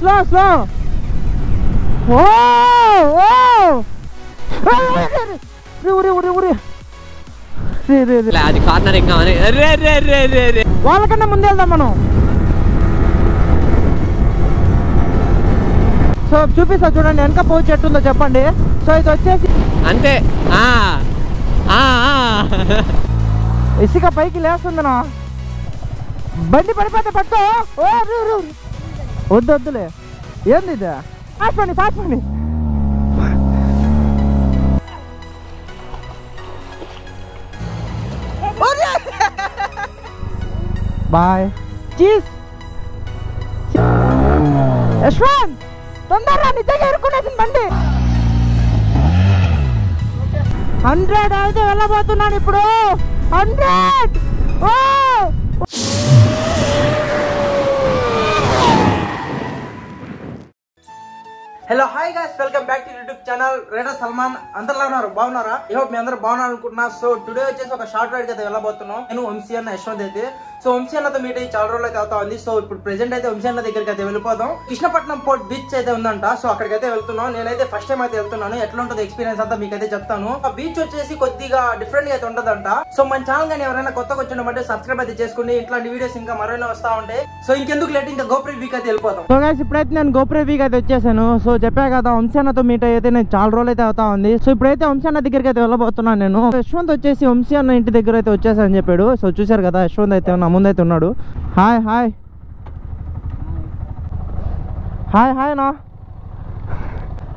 Slow slow. ఓ అది cornering వాళ్ళకన్నా ముందు వెళ్దాం మనం. సో చూపిస్తా చూడండి వెనక పోచి ఎట్టుందో చెప్పండి. సో ఇది వచ్చేసి అంతే. ఇసుక పైకి లేస్తుందినా, బండి పడిపోతే పట్టుకో. వద్దు వద్దులే, ఏంది ఇది? ఫాస్ట్ పని ఫాస్ట్ పని. Bye cheese. యశ్వంత్ తొందరగా నిజంగా ఎరుకునేసింది బండి. 100 అయితే వెళ్ళబోతున్నాను ఇప్పుడు. 100. Hello hi guys, welcome back to YouTube channel Rider Salman. అందరిలా ఉన్నారు, బాగున్నారా? ఐ హోప్ మీ అందరూ బాగున్నారు అనుకుంటున్నా. సో టుడే వచ్చేసి ఒక షార్ట్ రైడ్ అయితే వెళ్ళబోతున్నాం. నేను వంశీ అన్న యశ్వంత్ అయితే. సో వంశీ అన్నతో మీట్ అయ్యి చాలా రోజులు అయితే అవుతా ఉంది. సో ఇప్పుడు ప్రెసెంట్ అయితే వంశీ అన్న దగ్గరికి అయితే వెళ్ళిపోదాం. కృష్ణపట్నం పోర్ట్ బీచ్ అయితే ఉందంట. సో అక్కడికి అయితే వెళ్తున్నాం. నేనైతే ఫస్ట్ టైం అయితే వెళ్తున్నాను. ఎట్లా ఉంటుంది ఎక్స్పీరియన్స్ అంతా మీకు అయితే చెప్తాను. ఆ బీచ్ వచ్చేసి కొద్దిగా డిఫరెంట్ గా అయితే ఉంటదంట. సో మన ఛానల్ కానీ ఎవరైనా కొత్తగా వచ్చినట్టు సబ్స్క్రైబ్ అయితే చేసుకోండి. ఇట్లాంటి వీడియోస్ ఇంకా మరైనా వస్తా ఉంటాయి. సో ఇంకెందుకు లేట్, ఇంకా గోప్రీ వీక్ అయితే వెళ్ళిపోతాం. సో గైస్ ఇప్పుడైతే నేను గోప్రీ వీక్ అయితే వచ్చేసాను. సో చెప్పా కదా వంశీ అన్నతో మీట్ అయితే నేను చాలా రోజులు అయితే అవుతా ఉంది. సో ఇప్పుడైతే వంశీ అన్న దగ్గరికి అయితే వెళ్ళబోతున్నాను నేను. యశ్వంత్ వచ్చేసి వంశీ అన్న ఇంటి దగ్గర అయితే వచ్చేసానని చెప్పాడు. సో చూసారు కదా యశ్వంత్ అయితే నా ముందు అయితే ఉన్నాడు. హాయ్ హాయ్ హాయ్ హాయ్ నా.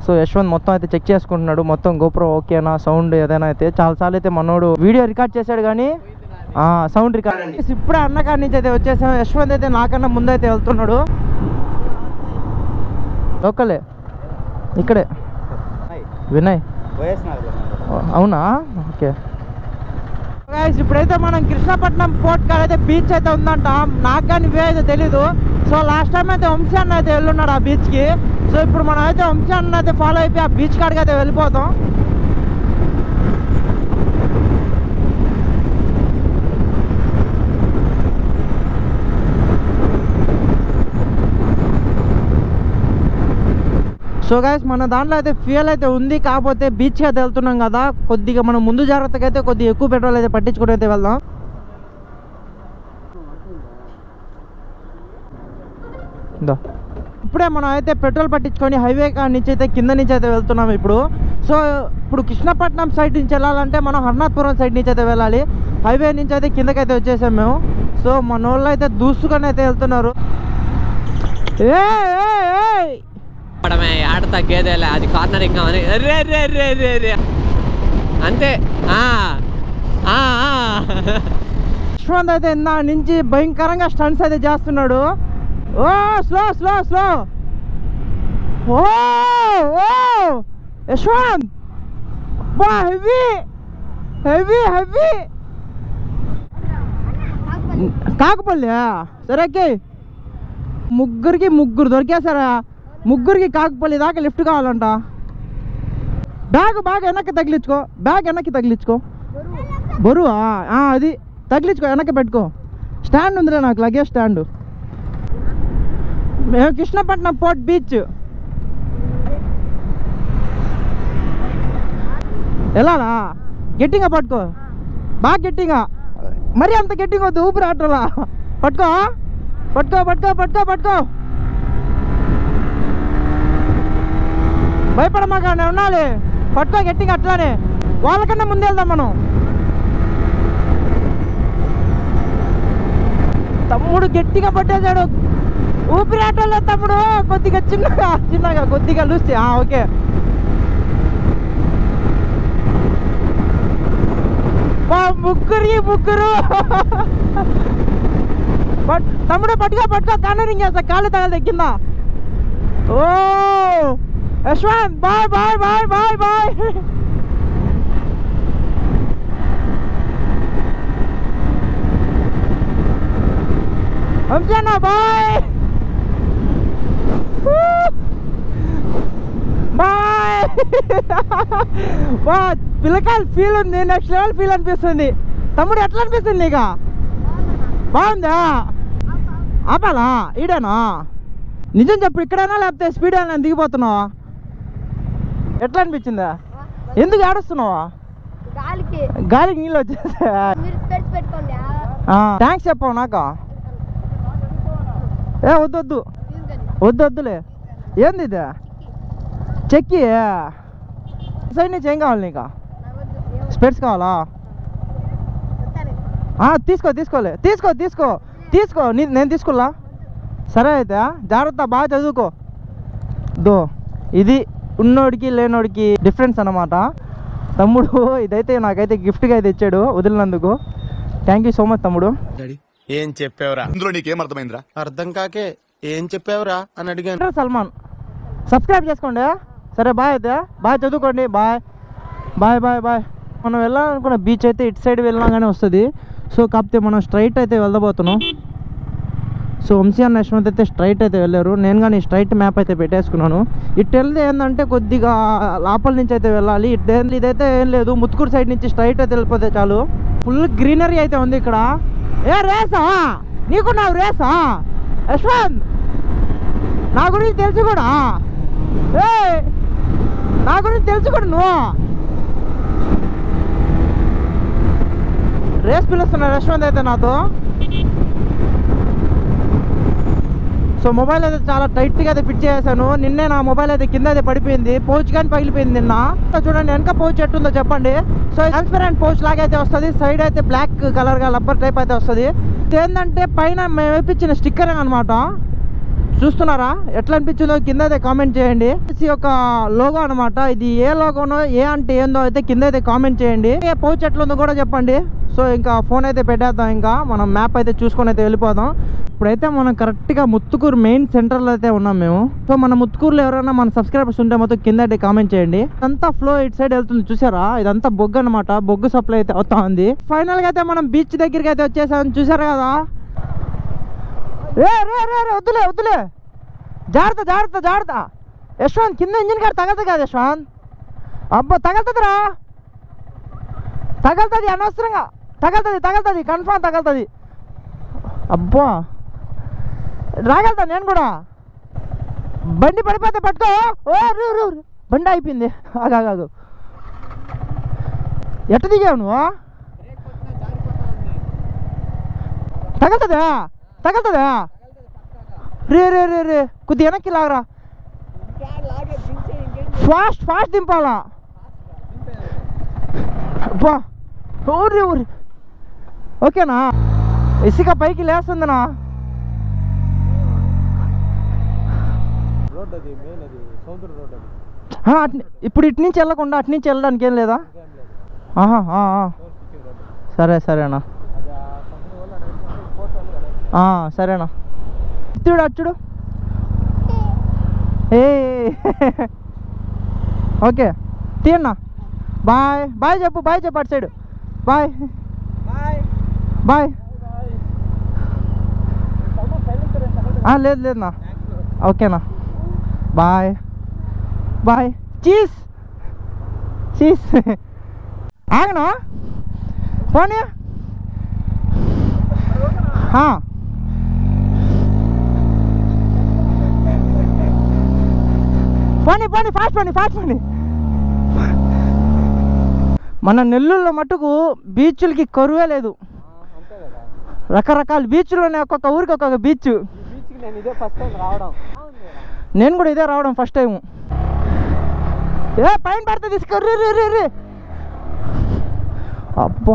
సో యశ్వంత్ మొత్తం అయితే చెక్ చేసుకుంటున్నాడు, మొత్తం గోప్రో ఓకేనా, సౌండ్ ఏదైనా అయితే. చాలాసార్లు అయితే మనోడు వీడియో రికార్డ్ చేశాడు కానీ సౌండ్ రికార్డ్. ఇప్పుడే అన్న కాడి నుంచి అయితే వచ్చేసాం. యశ్వంత్ అయితే నాకన్నా ముందైతే వెళ్తున్నాడు. లోకలే ఇక్కడే వినయ్. అవునా, ఓకే. ఇప్పుడైతే మనం కృష్ణపట్నం పోర్ట్ కాడ అయితే బీచ్ అయితే ఉందంట. నాకు కానీ ఇవే అయితే తెలీదు. సో లాస్ట్ టైం అయితే వంశీ అన్న అయితే వెళ్ళున్నాడు ఆ బీచ్కి. సో ఇప్పుడు మనం అయితే వంశీ అన్న అయితే ఫాలో అయిపోయి ఆ బీచ్ కాడికి అయితే వెళ్ళిపోతాం. సో గైస్ మన దాంట్లో అయితే ఫ్యూయల్ అయితే ఉంది, కాకపోతే బీచ్ అయితే వెళ్తున్నాం కదా, కొద్దిగా మనం ముందు జాగ్రత్తగా అయితే కొద్దిగా ఎక్కువ పెట్రోల్ అయితే పట్టించుకుని అయితే వెళ్దాం. ఇప్పుడే మనం అయితే పెట్రోల్ పట్టించుకొని హైవే నుంచి అయితే కింద నుంచి అయితే వెళ్తున్నాం ఇప్పుడు. సో ఇప్పుడు కృష్ణపట్నం సైడ్ నుంచి వెళ్ళాలంటే మనం హర్నాథ్పురం సైడ్ నుంచి అయితే వెళ్ళాలి. హైవే నుంచి అయితే కిందకైతే వచ్చేసాం మేము. సో మన వాళ్ళు అయితే దూసుకొని అయితే వెళ్తున్నారు. ఆడతా గేదేలే, అది కార్నరింగ్ అంతే. యశ్వంత్ అయితే ఇందా నుంచి భయంకరంగా స్టంట్స్ అయితే చేస్తున్నాడు. ఓ స్లో స్లో స్లో. ఓ యశ్వంత్ బా హెవీ హెవీ హెవీ. కాకపల్లి సరేకి ముగ్గురు దొరికేసారా? ముగ్గురికి కాకపల్లి దాకా లిఫ్ట్ కావాలంట. బ్యాగ్ వెనక్కి తగిలించుకో, బ్యాగ్ వెనక్కి తగిలించుకో. బరువా? అది తగిలించుకో, వెనక్కి పెట్టుకో. స్టాండ్ ఉందిలే నాకు, లగేజ్ స్టాండ్. మేము కృష్ణపట్నం పోర్ట్ బీచ్ వెళ్ళాలా? గట్టిగా పట్టుకో, బాగా గట్టిగా, మరీ అంత గట్టిగా వద్దు, ఊపిరి ఆటలా. పట్టుకో పట్టుకో పట్టుకో పట్టుకో పట్టుకో. భయపడమాక, నేను ఉండాలి. పట్టుకో గట్టిగా, అట్లానే. వాళ్ళకన్నా ముందు వెళ్దాం మనం. తమ్ముడు గట్టిగా పట్టేశాడు, ఊపిరాటంలో తమ్ముడు. కొద్దిగా చిన్నగా కొద్దిగా లూసి. ఓకే. ముగ్గురు తమ్ముడు పట్టుకో కార్నరింగ్ చేస్తా, కాళ్ళు తగలదు కింద. ఓ Yashwant bye bye bye bye bye. Vamshi అన్న బాయ్ బాయ్. పిల్లకాయలు ఫీల్ ఉంది, నెక్స్ట్ లెవెల్ ఫీల్ అనిపిస్తుంది. తమ్ముడు ఎట్లా అనిపిస్తుంది నీకు? బాగుందా? ఆపాలా? ఈడేనా? నిజం చెప్పు, ఇక్కడైనా లేకపోతే స్పీడ్ అయినా దిగిపోతున్నావా? ఎట్లా అనిపించిందా? ఎందుకు ఏడుస్తున్నావా? గాలికి నీళ్ళు వచ్చేసా. థ్యాంక్స్ చెప్పావు నాకు. వద్దు వద్దులే. ఏంది ఇది? చెక్కి సైడ్ నుంచి ఏం కావాలి నీకు? స్పెట్స్ కావాలా? తీసుకో నేను తీసుకోలా. సరే అయితే జాగ్రత్త, బాగా చదువుకో. ఇది ఉన్నోడికి లేనోడికి డిఫరెన్స్ అన్నమాట. తమ్ముడు ఇదైతే నాకైతే గిఫ్ట్గా అయితే ఇచ్చాడు వదిలినందుకు. థ్యాంక్ యూ సో మచ్ తమ్ముడు. ఏం చెప్పావురా? ఇందులో నీకేం అర్థమైందిరా? అర్థం కాకే ఏం చెప్పావురా అని అడిగాను. సల్మాన్ సబ్స్క్రైబ్ చేసుకోండి. సరే బాయ్ అయితే, బాయ్ చదువుకోండి. బాయ్. మనం వెళ్ళాలనుకున్న బీచ్ అయితే ఇటు సైడ్ వెళ్ళాగానే వస్తుంది. సో కాకపోతే మనం స్ట్రైట్ అయితే వెళ్ళబోతున్నాం. సో వంశీ అన్న యశ్వంత్ అయితే స్ట్రైట్ అయితే వెళ్ళారు. నేను కానీ స్ట్రైట్ మ్యాప్ అయితే పెట్టేసుకున్నాను. ఇటు వెళ్తే ఏంటంటే కొద్దిగా లోపల నుంచి అయితే వెళ్ళాలి. ఇదైతే ఏం లేదు, ముత్తుకూరు సైడ్ నుంచి స్ట్రైట్ అయితే వెళ్ళిపోతే చాలు. ఫుల్ గ్రీనరీ అయితే ఉంది ఇక్కడ. రేసా నీకున్నావు? రేసా యశ్వంత్? నా గురించి తెలుసు కూడా. నా గురించి తెలుసు కూడా. నువ్వు రేస్ పిలుస్తున్నాడు యశ్వంత్ అయితే నాతో. సో మొబైల్ అయితే చాలా టైట్గా అయితే ఫిట్ చేసాను. నిన్నే నా మొబైల్ అయితే కింద అయితే పడిపోయింది. పౌచ్ కానీ పగిలిపోయింది నిన్న. చూడండి వెనక పౌచ్ ఎట్టుందో చెప్పండి. సో ట్రాన్స్పరెంట్ పౌచ్ లాగా అయితే వస్తుంది. సైడ్ అయితే బ్లాక్ కలర్గా రబ్బర్ టైప్ అయితే వస్తుంది. ఏంటంటే పైన మేము వేయించిన స్టిక్కర్ అనమాట. చూస్తున్నారా? ఎట్లా అనిపించిందో కింద అయితే కామెంట్ చేయండి. ఇది ఒక లోగో అనమాట. ఇది ఏ లోగోనో, ఏ అంటే ఏందో అయితే కింద అయితే కామెంట్ చేయండి. ఏ పౌచ్ ఎట్లుందో కూడా చెప్పండి. సో ఇంకా ఫోన్ అయితే పెట్టేద్దాం. ఇంకా మనం మ్యాప్ అయితే చూసుకొని అయితే వెళ్ళిపోదాం. ఇప్పుడైతే మనం కరెక్ట్గా ముత్తుకూరు మెయిన్ సెంటర్లో అయితే ఉన్నాం మేము. సో మన ముత్తుకూరులో ఎవరైనా మన సబ్స్క్రైబర్స్ ఉంటే మొత్తం కింద అయితే కామెంట్ చేయండి. అంతా ఫ్లో ఇటు సైడ్ వెళ్తుంది చూసారా? ఇదంతా బొగ్గు అనమాట. బొగ్గు సప్లై అయితే అవుతా ఉంది. ఫైనల్ గా అయితే మనం బీచ్ దగ్గరికి అయితే వచ్చేసాం. చూసారు కదా? వద్దులే జాగ్రత్త. యశ్వంత్ కింద ఇంజిన్ కాడ తగలుతుంది కదా యశ్వంత్? అబ్బా తగలుతుందిరా, తగలుతుంది అనవసరంగా. తగలుతుంది కన్ఫామ్ తగలుతుంది. అబ్బా రాగలుగుతా నేను కూడా. బండి పడిపోతే పట్టుకో. బండి అయిపోయింది. ఆగాగు. ఎట్ట దిగావు నువ్వు? తగలుతుందా? రే కొద్ది వెనక్కి లాగరా. ఫాస్ట్ దింపాలా? అబ్బా ఊరి ఓకేనా? ఇసుక పైకి లేస్తుందనా? ఇప్పుడు ఇటు నుంచి వెళ్ళకుండా అటు నుంచి వెళ్ళడానికి ఏం లేదా? సరేనా? సరేనా? అచ్చుడు ఓకే తీయన్నా. బాయ్ చెప్పు అటు సైడ్. బాయ్. లేదునా? ఓకేనా? బాయ్. చీజ్ ఆగనా? పోనీ ఫాస్ట్ పోనీ. మన నెల్లూరులో మట్టుకు బీచ్లకి కరువే లేదు. రకరకాల బీచ్లు ఉన్నాయి. ఒక్కొక్క ఊరికి ఒక్కొక్క బీచ్. నేను కూడా ఇదే రావడం ఫస్ట్ టైం. పైన పడితే తీసుకుర్రీ. అబ్బో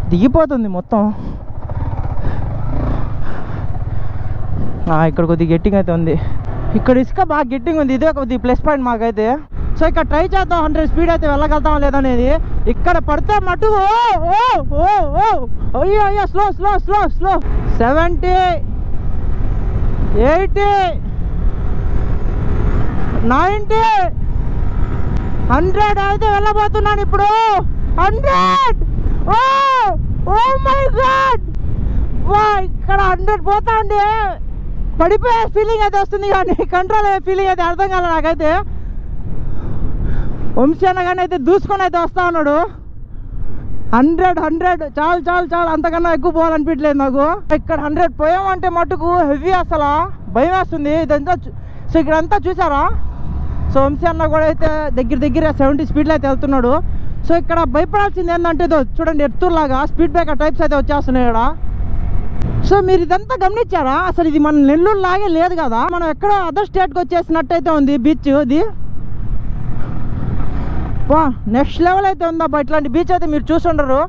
దిగిపోతుంది మొత్తం. ఇక్కడ కొద్దిగా గట్టిగా అయితే ఉంది. ఇక్కడ ఇసుక బాగా గట్టిగా ఉంది. ఇదే కొద్దిగా ప్లస్ పాయింట్ మాకైతే. సో ఇక్కడ ట్రై చేద్దాం 100 స్పీడ్ అయితే వెళ్ళగలుగుతాం లేదనేది. ఇక్కడ పడితే మటు అయ్యో స్లో 70 80 90 100 అయితే వెళ్ళబోతున్నాను ఇప్పుడు. 100 ఓ మై గాడ్! ఇక్కడ 100 పోతా అండి. పడిపోయే ఫీలింగ్ అయితే వస్తుంది కానీ కంట్రోల్ అయ్యే ఫీలింగ్ అయితే అర్థం కాలే నాకైతే. వంశీ అన్న కానీ అయితే దూసుకొని అయితే వస్తా ఉన్నాడు. 100 చాలు అంతకన్నా ఎక్కువ పోవాలనిపించలేదు నాకు. ఇక్కడ 100 పోయామంటే మటుకు హెవీ, అసలు భయం వేస్తుంది ఇదంతా. సో ఇక్కడ అంతా చూసారా? సో వంశీ అన్న కూడా అయితే దగ్గర 70 స్పీడ్లో అయితే వెళ్తున్నాడు. సో ఇక్కడ భయపడాల్సింది ఏంటంటే చూడండి, ఎత్తులాగా స్పీడ్ బ్రేకర్ టైప్స్ అయితే వచ్చేస్తున్నాయి ఇక్కడ. సో మీరు ఇదంతా గమనించారా? అసలు ఇది మన నెల్లూరు లాగే లేదు కదా, మనం ఎక్కడో అదర్ స్టేట్కి వచ్చేసినట్టయితే ఉంది బీచ్. ఇది వా నెక్స్ట్ లెవెల్ అయితే ఉందబ్బా. ఇట్లాంటి బీచ్ అయితే మీరు చూసుండరు,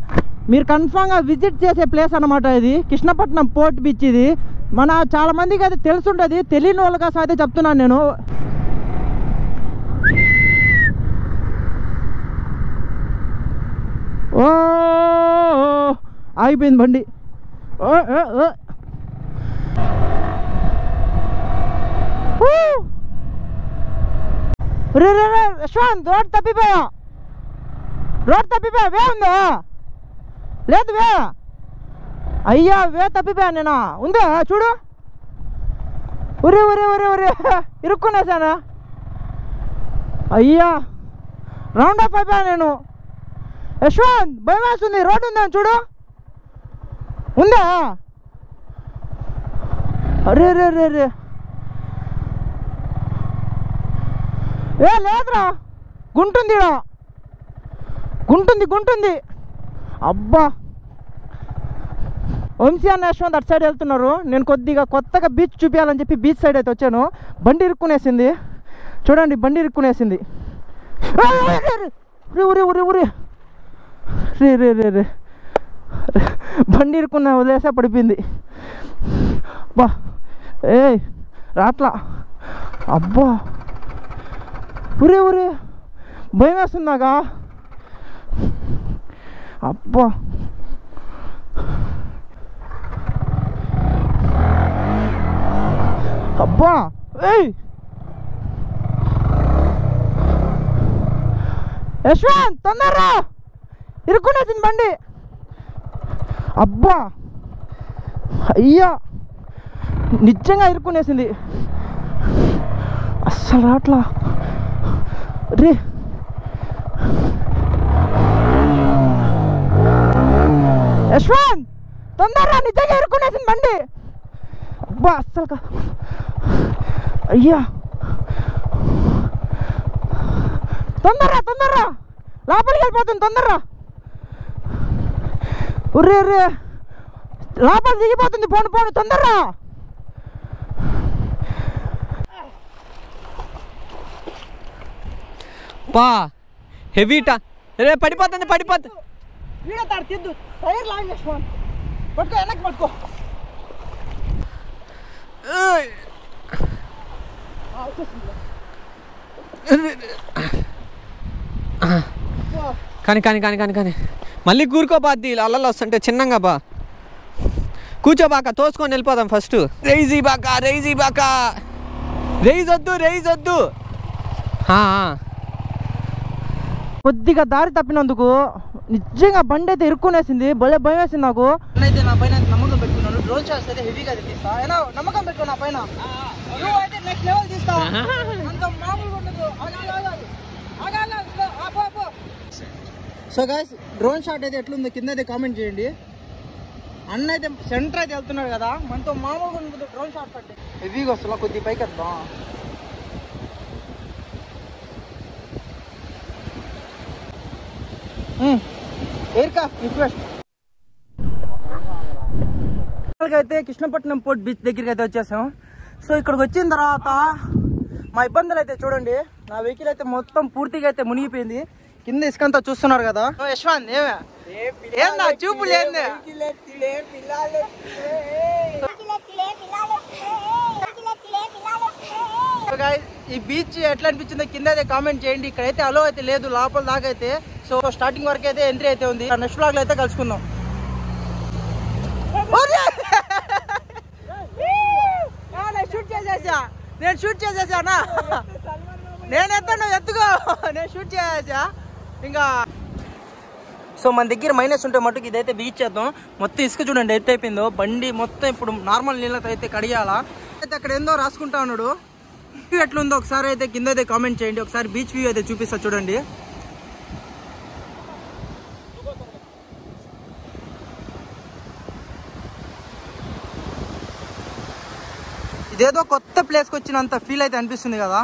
మీరు కన్ఫామ్గా విజిట్ చేసే ప్లేస్ అనమాట ఇది. కృష్ణపట్నం పోర్ట్ బీచ్ ఇది. మన చాలా మందికి అయితే తెలుసుంటుంది, తెలియని వాళ్ళ కోసం అయితే చెప్తున్నాను నేను. ఓ ఆగిపోయింది బండి. రే యశ్వంత్, రోడ్ తప్పిపోయా వే ఉందా? లేదు వే, అయ్యా వే తప్పిపోయా నేను. ఉందా చూడు. ఉరే ఇరుక్కునేసానా అయ్యా, రౌండ్ ఆఫ్ అయిపోయా నేను. యశ్వంత్ భయం వేస్తుంది, రోడ్డు ఉందా చూడు. ఉందా? అరే ఏ లేదురా, గుంటుంది అబ్బా. వంశీ అన్న యశ్వంత్ అటు సైడ్ వెళ్తున్నారు. నేను కొత్తగా బీచ్ చూపించాలని చెప్పి బీచ్ సైడ్ అయితే వచ్చాను. బండి ఇరుక్కునేసింది చూడండి, రే బండి ఇరుక్కున్న వదిలేసా పడిపోయింది. బా ఏ రాట్లా, అబ్బా ఉరే భయం వేస్తుంది నాకా. అబ్బా ఏయ్ యశ్వంత్ తొందరరా, ఇరుక్కునేసింది బండి. అబ్బా అయ్యా, నిజంగా ఇరుక్కునేసింది, అస్సలు రాట్లా. రే యశ్వంత్ తొందరరా, నిజంగా ఇరుక్కునేసింది బండి. అబ్బా అస్సలు అయ్యా, తొందరరా లోపలికి వెళ్ళిపోతుంది, తొందరరా. ఉర్రే లోపల దిగిపోతుంది, పోను తొందరరా. పా హెవీటా రే, పడిపోతుంది వీడతాడు తిద్దు, టైర్ లాగ్ చేసుకో, పట్టుకో వెనక్కి పట్టుకో. కానీ మళ్ళీ కూరుకోబాద్ది, అల్లలు వస్తుంటే చిన్నగా బా కూర్చోబాక, తోసుకొని వెళ్ళిపోదాం ఫస్ట్. రైజీ బాక రైజ్ వద్దు. కొద్దిగా దారి తప్పినందుకు నిజంగా బండి అయితే ఇరుక్కునేసింది, భలే భయం వేసింది నాకు. అయితే నా పైన నమ్మకం పెట్టుకున్నాను, డ్రోన్ షాట్స్ అయితే హెవీగా తీస్తా. అయినా నమ్మకం పెట్టుకో నా పైన, నువ్వు అయితే నెక్స్ట్ లెవెల్ తీస్తా. అంత మామూలుగా ఉండదు. సో గైస్, డ్రోన్ షాట్ అయితే ఎట్లుందో కింద అయితే కామెంట్ చేయండి. అన్న అయితే సెంటర్ అయితే వెళ్తున్నాడు కదా, మనతో మామూలుగా ఉంటుంది డ్రోన్ షాట్స్ అంటే. హెవీగా వస్తున్నా, కొద్ది పైకి వద్దాం. Aircraft request. అయితే కృష్ణపట్నం పోర్ట్ బీచ్ దగ్గరికి అయితే వచ్చేసాం. సో ఇక్కడికి వచ్చిన తర్వాత మా ఇబ్బందులు అయితే చూడండి, నా వెహికల్ అయితే మొత్తం పూర్తిగా అయితే మునిగిపోయింది. కింద ఇసుకంతా చూస్తున్నారు కదా. యశ్వంత్ ఏమన్నా చూపులు ఏంది? ఈ బీచ్ ఎట్లా అనిపించిందో కింద అయితే కామెంట్ చేయండి. ఇక్కడైతే అలో అయితే లేదు లోపల దాకా అయితే. సో స్టార్టింగ్ వరకు అయితే ఎంట్రీ అయితే ఉంది. నెక్స్ట్ బ్లాగ్ లో అయితే కలుసుకుందాం. నేను షూట్ చేసేసానా? నేను ఎత్తాను, ఎత్తుకో, నేను షూట్ చేసేసా ఇంకా. సో మన దగ్గర మైనస్ ఉంటే మటుకు ఇదైతే బీచ్ చేద్దాం. మొత్తం ఇసుక చూడండి ఎత్తు అయిపోయిందో. బండి మొత్తం ఇప్పుడు నార్మల్ నీళ్ళతో అయితే కడియాలా. అయితే అక్కడ ఏందో రాసుకుంటా ఉన్నాడు. వ్యూ ఎట్లుందో ఒకసారి అయితే కింద అయితే కామెంట్ చేయండి. ఒకసారి బీచ్ వ్యూ అయితే చూపిస్తా చూడండి. ఇదేదో కొత్త ప్లేస్కి వచ్చినంత ఫీల్ అయితే అనిపిస్తుంది కదా.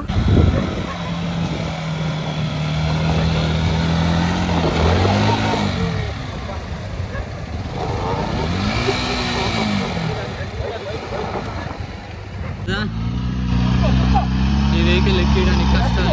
ఈ వెహికల్ ఎక్కడానికి కష్టాలు.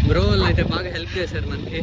బ్రో వాళ్ళు అయితే బాగా హెల్ప్ చేశారు మనకి.